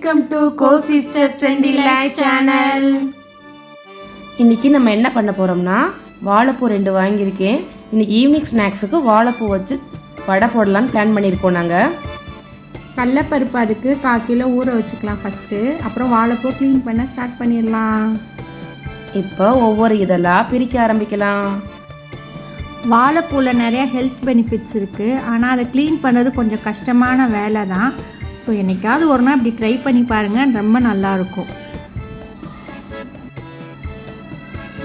Welcome to go sisters trendy life channel. இன்னைக்கு நம்ம என்ன பண்ண போறோம்னா வாழைப்பூ 2 வாங்கியிருக்கேன். இன்னைக்கு ஈவினிங் ஸ்நாக்ஸுக்கு வாழைப்பூ வச்சு வடை போடலான்னு பிளான் பண்ணியிருக்கோம். நாங்கள் கடலைப்பருப்பு அதுக்கு 1/4 கிலோ ஊற வச்சுக்கலாம் ஃபஸ்ட்டு. அப்புறம் வாழைப்பூ க்ளீன் பண்ண ஸ்டார்ட் பண்ணிடலாம். இப்போ ஒவ்வொரு இதெல்லாம் பிரிக்க ஆரம்பிக்கலாம். வாழைப்பூவில் நிறையா ஹெல்த் பெனிஃபிட்ஸ் இருக்குது. ஆனால் அதை க்ளீன் பண்ணுறது கொஞ்சம் கஷ்டமான வேலை தான். ஸோ என்றைக்காவது ஒரு நாள் இப்படி ட்ரை பண்ணி பாருங்கள், ரொம்ப நல்லாயிருக்கும்.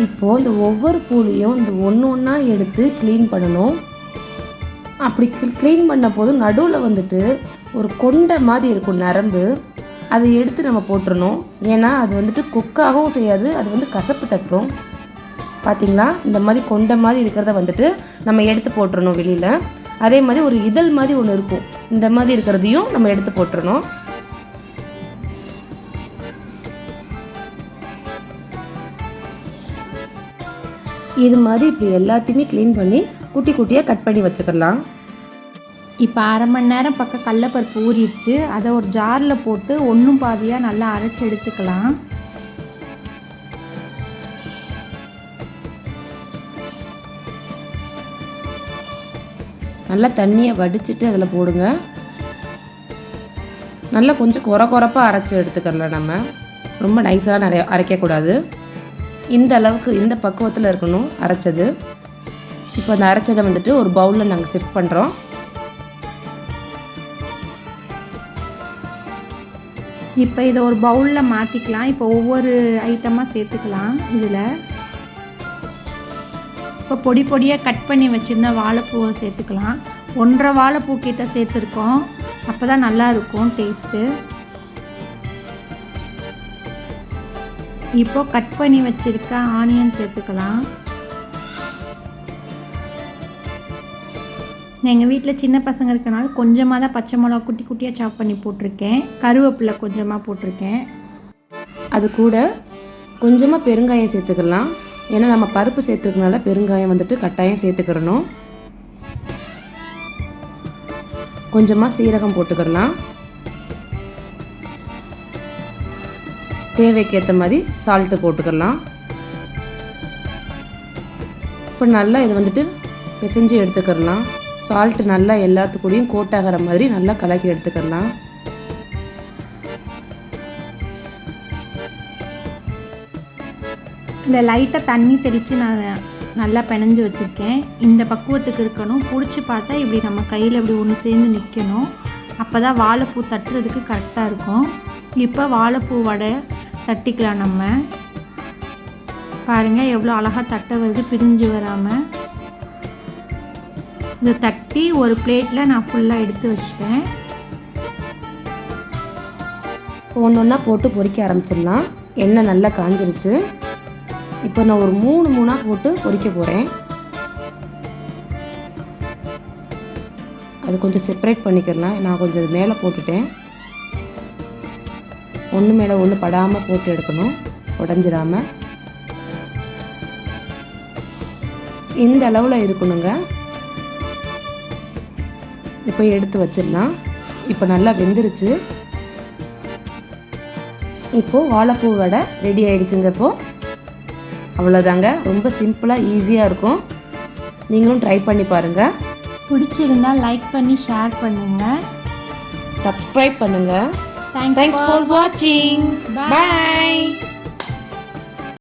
இப்போது இந்த ஒவ்வொரு பூலையும் இந்த ஒன்றா எடுத்து க்ளீன் பண்ணணும். அப்படி க்ளீன் பண்ண போது நடுவில் வந்துட்டு ஒரு கொண்டை மாதிரி இருக்கும் நரம்பு, அதை எடுத்து நம்ம போட்டுடணும். ஏன்னா அது வந்துட்டு குக்காகவும் செய்யாது, அது கசப்பு தட்டும். பார்த்திங்களா, இந்த மாதிரி கொண்டை மாதிரி இருக்கிறத வந்துட்டு நம்ம எடுத்து போட்டுறணும் வெளியில். அதே மாதிரி ஒரு இதழ் மாதிரி ஒன்று இருக்கும், இந்த மாதிரி இருக்கிறதையும் நம்ம எடுத்து போட்டுறணும். இது மாதிரி இப்படி எல்லாத்தையுமே க்ளீன் பண்ணி குட்டி குட்டியாக கட் பண்ணி வச்சுக்கலாம். இப்போ 1/2 மணி நேரம் பக்கம் கடலைப்பருப்பு ஊறிடுச்சு. அதை ஒரு ஜாரில் போட்டு ஒன்றும் பாதியாக நல்லா அரைச்சி எடுத்துக்கலாம். நல்லா தண்ணியை வடிச்சிட்டு அதில் போடுங்க. நல்லா கொஞ்சம் குறப்பாக அரைச்சி எடுத்துக்கலாம். நம்ம ரொம்ப நைஸாக நிறைய அரைக்கக்கூடாது. இந்த அளவுக்கு இந்த பக்குவத்தில் இருக்கணும் அரைச்சது. இப்போ அந்த அரைச்சதை வந்துட்டு ஒரு பவுலில் நாங்கள் ஷிஃப்ட் பண்ணுறோம். இப்போ இதை ஒரு பவுலில் மாற்றிக்கலாம். இப்போ ஒவ்வொரு ஐட்டமாக சேர்த்துக்கலாம். இதில் இப்போ பொடி பொடியாக கட் பண்ணி வச்சுருந்த வாழைப்பூவை சேர்த்துக்கலாம். 1.5 வாழைப்பூ கிட்ட சேர்த்துருக்கோம். அப்போ தான் நல்லாயிருக்கும் டேஸ்ட்டு. இப்போ கட் பண்ணி வச்சுருக்க ஆனியன் சேர்த்துக்கலாம். எங்கள் வீட்டில் சின்ன பசங்க இருக்கனால கொஞ்சமாக தான் பச்சை மிளகா குட்டி குட்டியாக சாப் பண்ணி போட்டிருக்கேன். கருவேப்பிலை கொஞ்சமாக போட்டிருக்கேன். அது கூட கொஞ்சமாக பெருங்காயம் சேர்த்துக்கலாம். ஏன்னா நம்ம பருப்பு சேர்த்துக்கனால பெருங்காயம் வந்துட்டு கட்டாயம் சேர்த்துக்கிறணும். கொஞ்சமாக சீரகம் போட்டுக்கலாம். தேவைக்கேற்ற மாதிரி சால்ட்டு போட்டுக்கலாம். இப்போ நல்லா இதை வந்துட்டு பிசைஞ்சு எடுத்துக்கலாம். சால்ட்டு நல்லா எல்லாத்துக்கூடையும் கோட்டாகிற மாதிரி நல்லா கலக்கி எடுத்துக்கலாம். இந்த லைட்டாக தண்ணி தெளித்து நான் நல்லா பிணைஞ்சு வச்சுருக்கேன். இந்த பக்குவத்துக்கு இருக்கணும். பிடிச்சி பார்த்தா இப்படி நம்ம கையில் இப்படி ஒன்று சேர்ந்து நிற்கணும். அப்போ தான் வாழைப்பூ தட்டுறதுக்கு கரெக்டாக இருக்கும். இப்போ வாழைப்பூ வடை தட்டிக்கலாம். நம்ம பாருங்கள் எவ்வளோ அழகாக தட்ட வருது, பிரிஞ்சு வராமல். இதை தட்டி ஒரு பிளேட்டில் நான் ஃபுல்லாக எடுத்து வச்சிட்டேன். ஒன்றா போட்டு பொரிக்க ஆரம்பிச்சிடலாம். எண்ணெய் நல்லா காஞ்சிருச்சு. இப்போ நான் ஒரு 3 போட்டு பொரிக்க போகிறேன். அது கொஞ்சம் செப்பரேட் பண்ணிக்கலாம். நான் கொஞ்சம் அது மேலே போட்டுட்டேன். ஒன்று மேலே ஒன்று படாமல் போட்டு எடுக்கணும், உடஞ்சிடாமல். இந்த அளவில் இருக்கணுங்க. இப்போ எடுத்து வச்சிடலாம். இப்போ நல்லா வெந்துருச்சு. இப்போது வாழைப்பூ வடை ரெடி ஆகிடுச்சுங்க. இப்போது அவ்வளோதாங்க. ரொம்ப சிம்பிளாக ஈஸியாக இருக்கும். நீங்களும் ட்ரை பண்ணி பாருங்கள். பிடிச்சிருந்தால் லைக் பண்ணி ஷேர் பண்ணுங்கள், சப்ஸ்கிரைப் பண்ணுங்கள். தேங்க்ஸ் ஃபார் வாட்சிங். பாய்.